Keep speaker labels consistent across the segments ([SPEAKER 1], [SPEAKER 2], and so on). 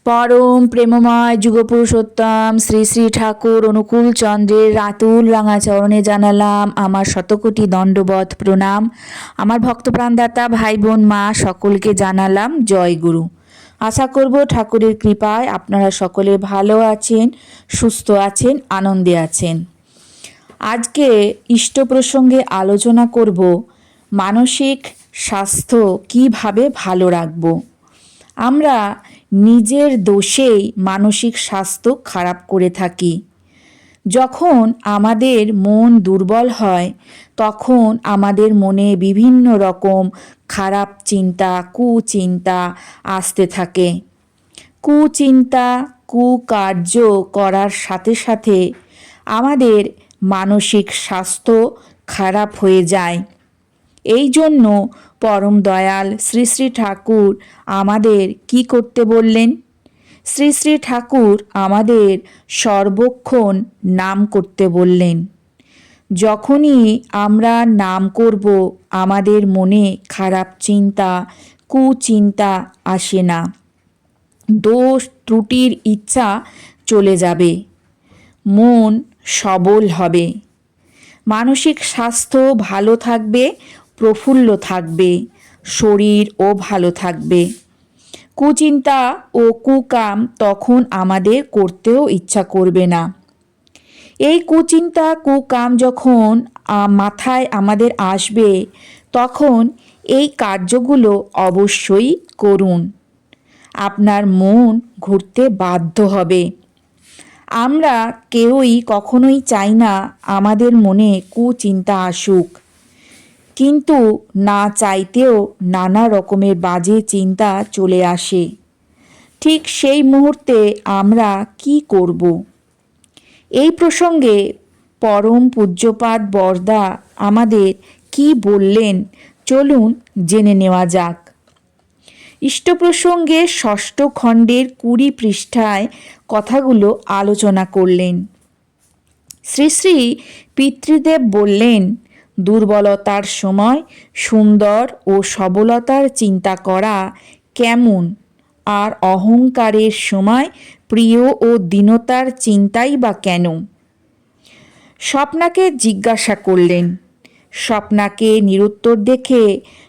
[SPEAKER 1] পরম প্রেমময় যুগপুরুষোত্তম শ্রী শ্রী ঠাকুর অনুকূল চন্দ্রের রাতুল রাঙা চরণে জানালাম আমার শতকোটি দণ্ডবত প্রণাম। আমার ভক্তপ্রাণদাতা ভাই বোন মা সকলকে জানালাম জয় গুরু। আশা করব ঠাকুরের কৃপায় আপনারা সকলে ভালো আছেন, সুস্থ আছেন, আনন্দে আছেন। আজকে ইষ্ট প্রসঙ্গে আলোচনা করব মানসিক স্বাস্থ্য কিভাবে ভালো রাখব। আমরা নিজের দোষেই মানসিক স্বাস্থ্য খারাপ করে থাকি। যখন আমাদের মন দুর্বল হয় তখন আমাদের মনে বিভিন্ন রকম খারাপ চিন্তা, কুচিন্তা আসতে থাকে। কুচিন্তা, কুকার্য করার সাথে সাথে আমাদের মানসিক স্বাস্থ্য খারাপ হয়ে যায়। এই জন্য পরম দয়াল শ্রী শ্রী ঠাকুর আমাদের কি করতে বললেন? শ্রী শ্রী ঠাকুর আমাদের সর্বক্ষণ নাম করতে বললেন। যখনই আমরা নাম করব আমাদের মনে খারাপ চিন্তা, কুচিন্তা আসে না। দোষ ত্রুটির ইচ্ছা চলে যাবে, মন সবল হবে, মানসিক স্বাস্থ্য ভালো থাকবে, প্রফুল্ল থাকবে, শরীরও ভালো থাকবে। কুচিন্তা ও কুকাম তখন আমাদের করতেও ইচ্ছা করবে না। এই কুচিন্তা কুকাম যখন মাথায় আমাদের আসবে তখন এই কার্যগুলো অবশ্যই করুন। আপনার মন ঘুরতে বাধ্য হবে। আমরা কেউই কখনোই চাই না আমাদের মনে কুচিন্তা আসুক, কিন্তু না চাইতেও নানা রকমের বাজে চিন্তা চলে আসে। ঠিক সেই মুহূর্তে আমরা কি করব? এই প্রসঙ্গে পরম পূজ্যপাদ বরদা আমাদের কি বললেন চলুন জেনে নেওয়া যাক। ইষ্ট প্রসঙ্গে ৬ষ্ঠ খণ্ডের ২০ পৃষ্ঠায় কথাগুলো আলোচনা করলেন। শ্রী শ্রী পিতৃদেব বললেন, দুর্বলতার সময় সুন্দর ও সবলতার চিন্তা করা কেমন, আর অহংকারের সময় প্রিয় ও দীনতার চিন্তাই বা কেন? স্বপ্নাকে জিজ্ঞাসা করলেন। স্বপ্নাকে নিরুত্তর দেখে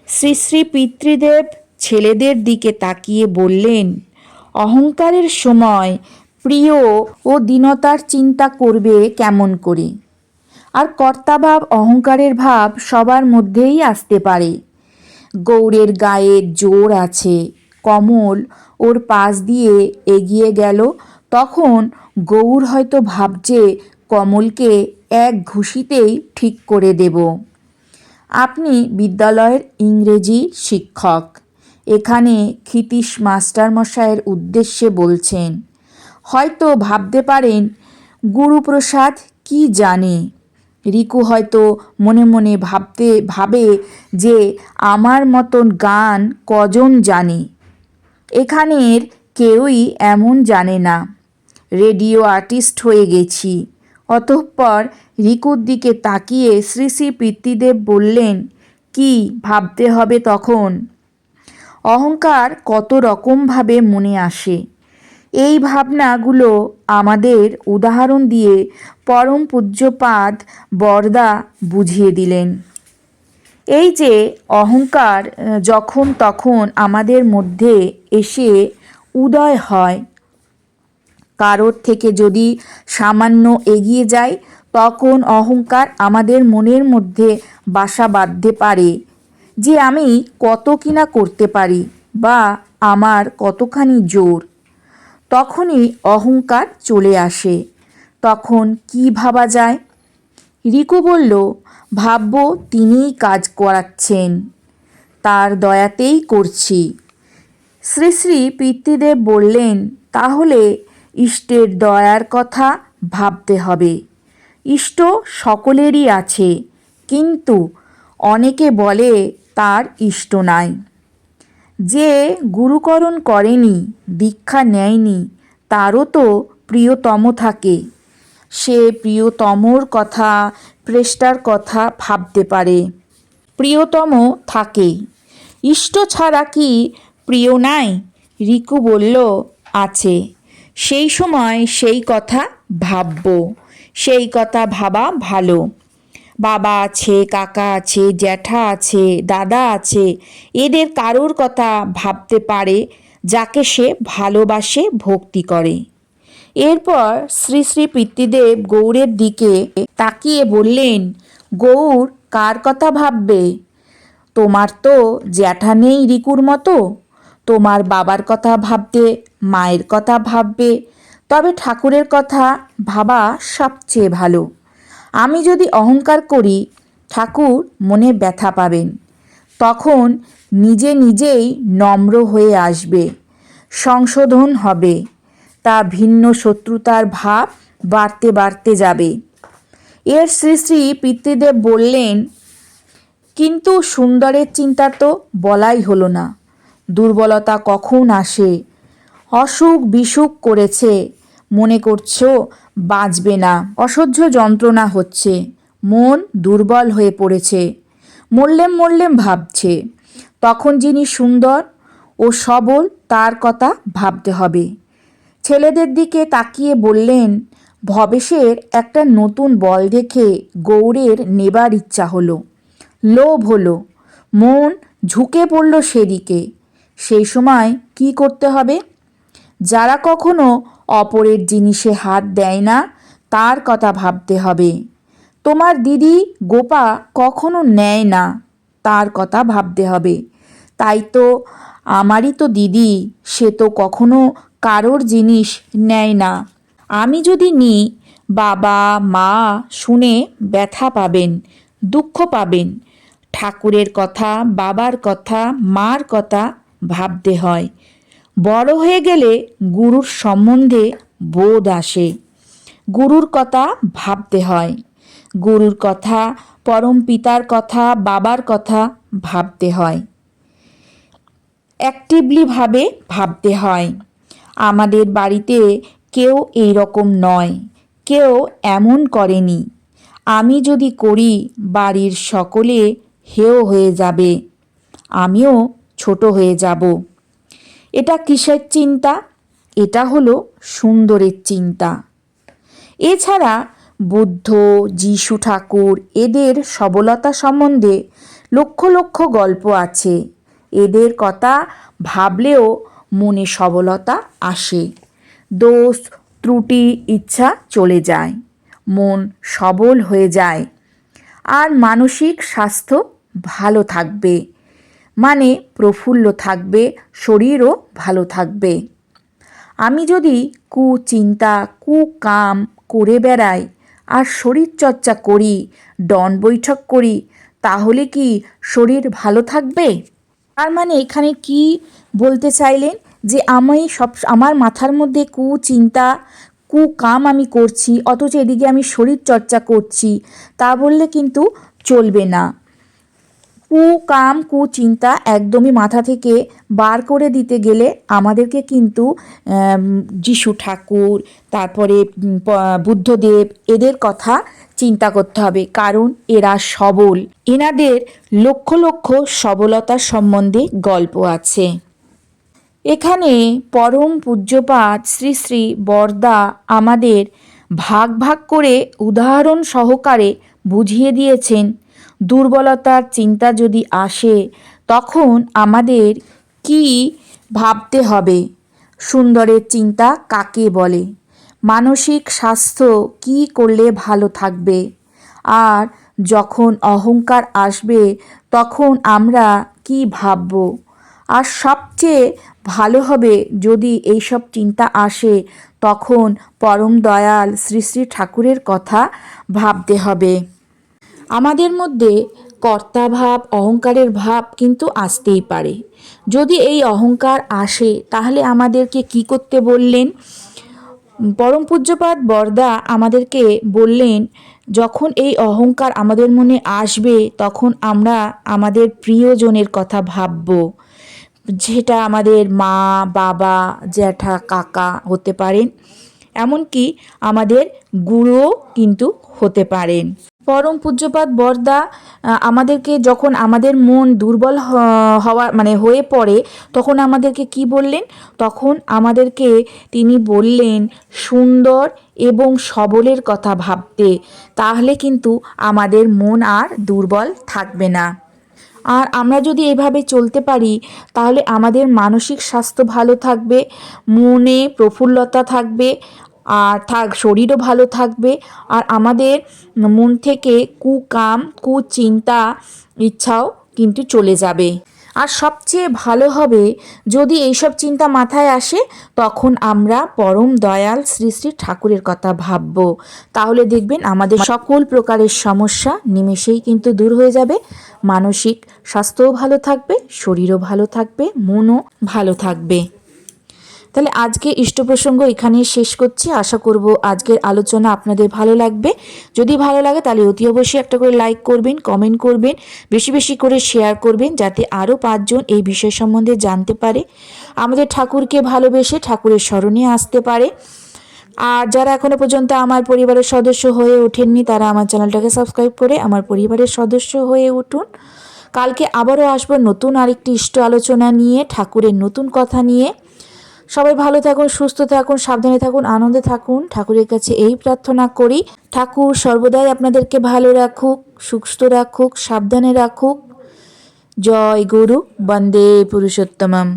[SPEAKER 1] শ্রী শ্রী পিতৃদেব ছেলেদের দিকে তাকিয়ে বললেন, অহংকারের সময় প্রিয় ও দীনতার চিন্তা করবে কেমন করে? আর কর্তাভাব, অহংকারের ভাব সবার মধ্যেই আসতে পারে। গৌড়ের গায়ে জোর আছে, কমল ওর পাশ দিয়ে এগিয়ে গেল, তখন গৌর হয়তো ভাবছে কমলকে এক ঘুষিতেই ঠিক করে দেব। আপনি বিদ্যালয়ের ইংরেজি শিক্ষক, এখানে ক্ষিতীশ মাস্টারমশাইয়ের উদ্দেশ্যে বলছেন। হয়তো ভাবতে পারেন গুরুপ্রসাদ কি জানে। রিকু হয়তো মনে মনে ভাবে যে আমার মতন গান কজন জানে। এখানের কেউই এমন জানে না। রেডিও আর্টিস্ট হয়ে গেছি। অতঃপর রিকুর দিকে তাকিয়ে শ্রী শ্রী পিতৃদেব বললেন, কি ভাবতে হবে তখন? অহংকার কত রকমভাবে মনে আসে। এই ভাবনাগুলো আমাদের উদাহরণ দিয়ে পরম পূজ্যপাদ বরদা বুঝিয়ে দিলেন। এই যে অহংকার যখন তখন আমাদের মধ্যে এসে উদয় হয়, কারোর থেকে যদি সামান্য এগিয়ে যায় তখন অহংকার আমাদের মনের মধ্যে বাসা বাঁধতে পারে যে আমি কত কিনা করতে পারি বা আমার কতখানি জোর। তখনই অহংকার চলে আসে। তখন কি ভাবা যায়? রিকু বলল, ভাবব তিনিই কাজ করাচ্ছেন, তার দয়াতেই করছি। শ্রী শ্রী পিতৃদেব বললেন, তাহলে ইষ্টের দয়ার কথা ভাবতে হবে। ইষ্ট সকলেরই আছে, কিন্তু অনেকে বলে তার ইষ্ট নাই। যে গুরুকরণ করেনি, দীক্ষা নেয়নি, তারও তো প্রিয়তম থাকে। সে প্রিয়তমর কথা, প্রেষ্টার কথা ভাবতে পারে। প্রিয়তম থাকে, ইষ্ট ছাড়া কি প্রিয় নাই? রিকু বলল, আছে, সেই সময় সেই কথা ভাবব। সেই কথা ভাবা ভালো। বাবা আছে, কাকা আছে, জ্যাঠা আছে, দাদা আছে, এদের কারোর কথা ভাবতে পারে যাকে সে ভালোবাসে, ভক্তি করে। এরপর শ্রী শ্রী পিতৃদেব গৌড়ের দিকে তাকিয়ে বললেন, গৌর কার কথা ভাববে? তোমার তো জ্যাঠা নেই রিকুর মতো, তোমার বাবার কথা ভাবতে, মায়ের কথা ভাববে, তবে ঠাকুরের কথা ভাবা সবচেয়ে ভালো। আমি যদি অহংকার করি, ঠাকুর মনে ব্যথা পাবেন। তখন নিজে নিজেই নম্র হয়ে আসবে, সংশোধন হবে, তা ভিন্ন শত্রুতার ভাব বাড়তে বাড়তে যাবে। এর শ্রী শ্রী পিতৃদেব বললেন, কিন্তু সুন্দরের চিন্তা তো বলাই হলো না। দুর্বলতা কখন আসে, অসুখ বিসুখ করেছে, মনে করছো বাঁচবে না, অসহ্য যন্ত্রণা হচ্ছে, মন দুর্বল হয়ে পড়েছে, মরলেম মরলেম ভাবছে। তখন যিনি সুন্দর ও সবল তার কথা ভাবতে হবে। ছেলেদের দিকে তাকিয়ে বললেন, ভবেশের একটা নতুন বল দেখে গৌড়ের নেবার ইচ্ছা হলো, লোভ হলো, মন ঝুঁকে পড়ল সেদিকে। সেই সময় কি করতে হবে? যারা কখনো অপরের জিনিসে হাত দেয় না তার কথা ভাবতে হবে। তোমার দিদি গোপা কখনো নেয় না, তার কথা ভাবতে হবে। তাই তো আমারই তো দিদি, সে তো কখনো কারোর জিনিস নেয় না। আমি যদি নিই, বাবা মা শুনে ব্যথা পাবেন, দুঃখ পাবেন। ঠাকুরের কথা, বাবার কথা, মার কথা ভাবতে হয়। বড় হয়ে গেলে গুরুর সম্বন্ধে বোধ আসে, গুরুর কথা ভাবতে হয়। গুরুর কথা, পরম পিতার কথা, বাবার কথা ভাবতে হয়, অ্যাক্টিভলি ভাবতে হয়। আমাদের বাড়িতে কেউ এই রকম নয়, কেউ এমন করেনি। আমি যদি করি, বাড়ির সকলে হেয় হয়ে যাবে, আমিও ছোট হয়ে যাব। এটা কিসের চিন্তা? এটা হলো সুন্দরের চিন্তা। এছাড়া বুদ্ধ, যিশু ঠাকুর, এদের সবলতা সম্বন্ধে লক্ষ লক্ষ গল্প আছে। এদের কথা ভাবলেও মনে সবলতা আসে, দোষ ত্রুটি ইচ্ছা চলে যায়, মন সবল হয়ে যায়, আর মানসিক স্বাস্থ্য ভালো থাকবে, মানে প্রফুল্ল থাকবে, শরীরও ভালো থাকবে। আমি যদি কুচিন্তা, কুকাম করে বেড়াই আর শরীরচর্চা করি, ডন বৈঠক করি, তাহলে কি শরীর ভালো থাকবে? তার মানে এখানে কি বলতে চাইলেন? যে আমার মাথার মধ্যে কুচিন্তা, কুকাম আমি করছি, অথচ এদিকে আমি শরীরচর্চা করছি, তা বললে কিন্তু চলবে না। কুকাম, কুচিন্তা একদমই মাথা থেকে বার করে দিতে গেলে আমাদেরকে কিন্তু যিশু ঠাকুর, তারপরে বুদ্ধদেব, এদের কথা চিন্তা করতে হবে, কারণ এরা সবল। এনাদের লক্ষ লক্ষ সবলতার সম্বন্ধে গল্প আছে। এখানে পরম পূজ্যপাদ শ্রী শ্রী বরদা আমাদের ভাগ ভাগ করে উদাহরণ সহকারে বুঝিয়ে দিয়েছেন, দুর্বলতার চিন্তা যদি আসে তখন আমাদের কি ভাবতে হবে, সুন্দরের চিন্তা কাকে বলে, মানসিক স্বাস্থ্য কি করলে ভালো থাকবে, আর যখন অহংকার আসবে তখন আমরা কি ভাবব। আর সবচেয়ে ভালো হবে যদি এইসব চিন্তা আসে তখন পরম দয়াল শ্রী শ্রী ঠাকুরের কথা ভাবতে হবে। আমাদের মধ্যে কর্তাভাব, অহংকারের ভাব কিন্তু আসতেই পারে। যদি এই অহংকার আসে তাহলে আমাদেরকে কি করতে বললেন? পরম পূজ্যপাদ বরদা আমাদেরকে বললেন, যখন এই অহংকার আমাদের মনে আসবে তখন আমরা আমাদের প্রিয়জনের কথা ভাবব, যেটা আমাদের মা, বাবা, জ্যাঠা, কাকা হতে পারেন, এমনকি আমাদের গুরুও কিন্তু হতে পারেন। পরম পূজ্যপাদ বরদা আমাদেরকে যখন আমাদের মন দুর্বল হওয়া মানে হয়ে পড়ে তখন আমাদেরকে কি বললেন? তখন আমাদেরকে তিনি বললেন সুন্দর এবং সবলের কথা ভাবতে, তাহলে কিন্তু আমাদের মন আর দুর্বল থাকবে না। আর আমরা যদি এভাবে চলতে পারি তাহলে আমাদের মানসিক স্বাস্থ্য ভালো থাকবে, মনে প্রফুল্লতা থাকবে, আর শরীরও ভালো থাকবে, আর আমাদের মন থেকে কুকাম কুচিন্তা ইচ্ছাও কিন্তু চলে যাবে। আর সবচেয়ে ভালো হবে যদি এইসব চিন্তা মাথায় আসে তখন আমরা পরম দয়াল শ্রী শ্রী ঠাকুরের কথা ভাবব, তাহলে দেখবেন আমাদের সকল প্রকারের সমস্যা নিমেষেই কিন্তু দূর হয়ে যাবে। মানসিক স্বাস্থ্যও ভালো থাকবে, শরীরও ভালো থাকবে, মনও ভালো থাকবে। তাহলে আজকে ইষ্ট প্রসঙ্গ এখানেই শেষ করছি। আশা করব আজকের আলোচনা আপনাদের ভালো লাগবে। যদি ভালো লাগে তাহলে অতি অবশ্যই একটা করে লাইক করবেন, কমেন্ট করবেন, বেশি বেশি করে শেয়ার করবেন, যাতে আরও 5 জন এই বিষয় সম্বন্ধে জানতে পারে, আমাদের ঠাকুরকে ভালোবেসে ঠাকুরের স্মরণে আসতে পারে। আর যারা এখনও পর্যন্ত আমার পরিবারের সদস্য হয়ে ওঠেননি তারা আমার চ্যানেলটাকে সাবস্ক্রাইব করে আমার পরিবারের সদস্য হয়ে উঠুন। কালকে আবারও আসবো নতুন আরেকটি ইষ্ট আলোচনা নিয়ে, ঠাকুরের নতুন কথা নিয়ে। সবাই ভালো থাকুন, সুস্থ থাকুন, সাবধানে থাকুন, আনন্দে থাকুন। ঠাকুরের কাছে এই প্রার্থনা করি, ঠাকুর সর্বদাই আপনাদেরকে ভালো রাখুক, সুস্থ রাখুক, সাবধানে রাখুক। জয় গুরু, বন্দে পুরুষোত্তমম।